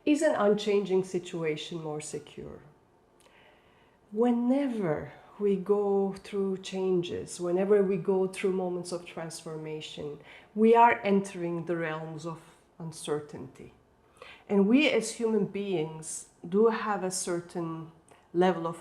Is an unchanging situation more secure? Whenever we go through changes, whenever we go through moments of transformation, we are entering the realms of uncertainty. And we as human beings do have a certain level of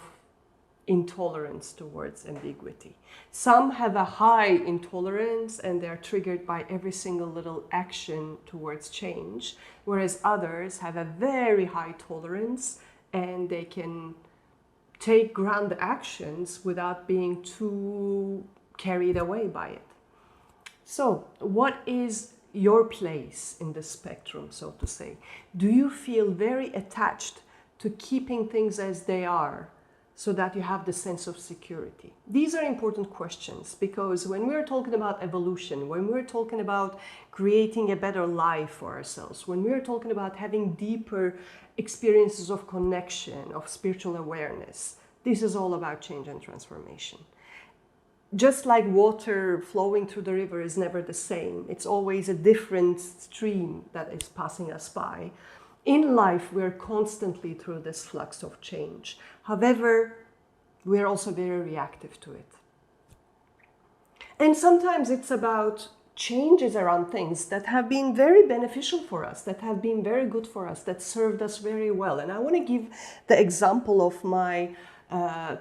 intolerance towards ambiguity. Some have a high intolerance and they're triggered by every single little action towards change, whereas others have a very high tolerance and they can take grand actions without being too carried away by it. So, what is your place in the spectrum, so to say? Do you feel very attached to keeping things as they are so that you have the sense of security? These are important questions because when we're talking about evolution, when we're talking about creating a better life for ourselves, when we're talking about having deeper experiences of connection, of spiritual awareness, this is all about change and transformation. Just like water flowing through the river is never the same, it's always a different stream that is passing us by. In life, we're constantly through this flux of change. However, we're also very reactive to it. And sometimes it's about changes around things that have been very beneficial for us, that have been very good for us, that served us very well. And I want to give the example of my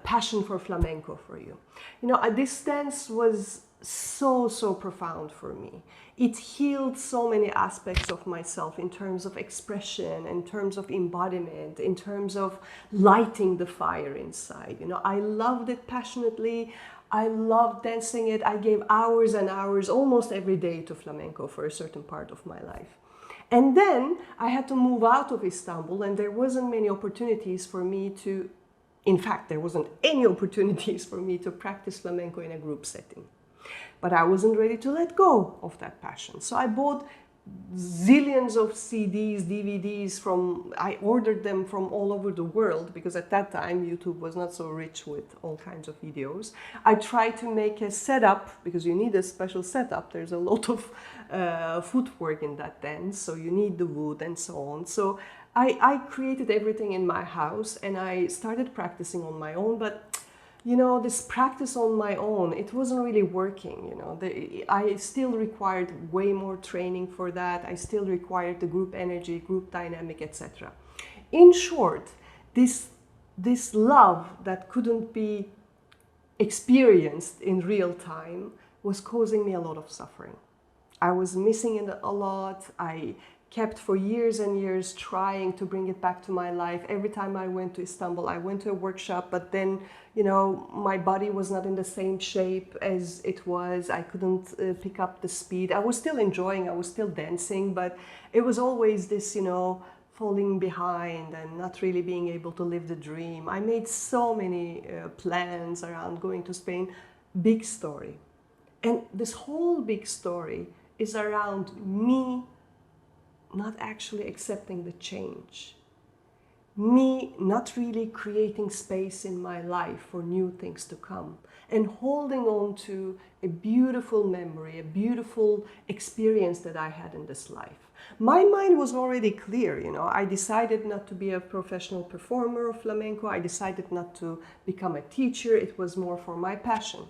passion for flamenco for you. You know, this dance was so profound for me. It healed so many aspects of myself in terms of expression, in terms of embodiment, in terms of lighting the fire inside. You know, I loved it passionately. I loved dancing it. I gave hours and hours almost every day to flamenco for a certain part of my life. And then I had to move out of Istanbul and there wasn't many opportunities for me to, in fact, there wasn't any opportunities for me to practice flamenco in a group setting. But I wasn't ready to let go of that passion. So I bought zillions of CDs, DVDs I ordered them from all over the world because at that time YouTube was not so rich with all kinds of videos. I tried to make a setup because you need a special setup. There's a lot of footwork in that dance, so you need the wood and so on. So I created everything in my house and I started practicing on my own, but you know, this practice on my own, it wasn't really working, you know. I still required way more training for that. I still required the group energy, group dynamic, etc. In short, this love that couldn't be experienced in real time was causing me a lot of suffering. I was missing it a lot. I kept for years and years trying to bring it back to my life. Every time I went to Istanbul, I went to a workshop, but then, you know, my body was not in the same shape as it was. I couldn't pick up the speed. I was still enjoying, I was still dancing, but it was always this, you know, falling behind and not really being able to live the dream. I made so many plans around going to Spain. Big story. And this whole big story is around me not actually accepting the change. Me not really creating space in my life for new things to come and holding on to a beautiful memory, a beautiful experience that I had in this life. My mind was already clear, you know. I decided not to be a professional performer of flamenco. I decided not to become a teacher. It was more for my passion.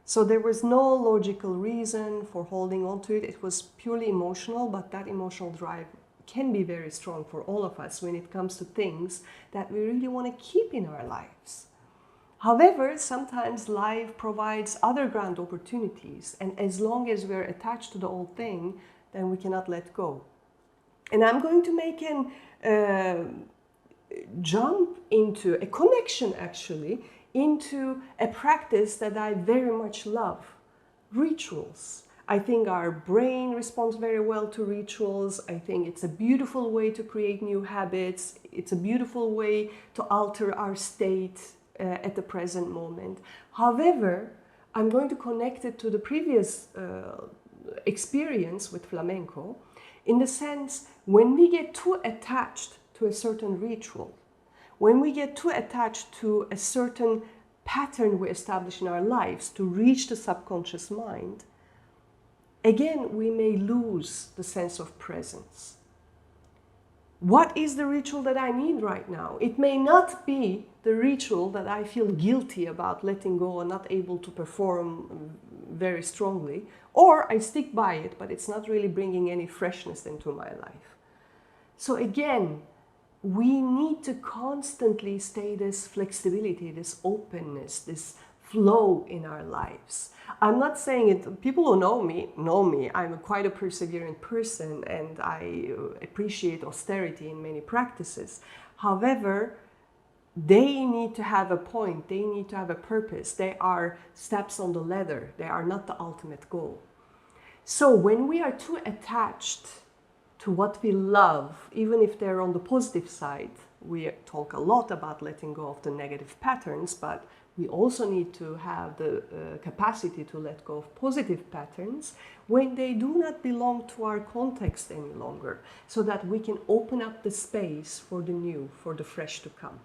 So there was no logical reason for holding on to it. It was purely emotional, but that emotional drive can be very strong for all of us when it comes to things that we really want to keep in our lives. However, sometimes life provides other grand opportunities, and as long as we're attached to the old thing, then we cannot let go. And I'm going to make an jump into a connection, actually, into a practice that I very much love, rituals. I think our brain responds very well to rituals. I think it's a beautiful way to create new habits. It's a beautiful way to alter our state at the present moment. However, I'm going to connect it to the previous experience with flamenco in the sense when we get too attached to a certain ritual, when we get too attached to a certain pattern we establish in our lives to reach the subconscious mind, again, we may lose the sense of presence. What is the ritual that I need right now? It may not be the ritual that I feel guilty about letting go and not able to perform very strongly, or I stick by it, but it's not really bringing any freshness into my life. So again, we need to constantly stay this flexibility, this openness, this flow in our lives. I'm not saying it, people who know me, I'm quite a perseverant person and I appreciate austerity in many practices. However, they need to have a point, they need to have a purpose. They are steps on the ladder, they are not the ultimate goal. So when we are too attached to what we love, even if they're on the positive side, we talk a lot about letting go of the negative patterns, but we also need to have the capacity to let go of positive patterns when they do not belong to our context any longer, so that we can open up the space for the new, for the fresh to come.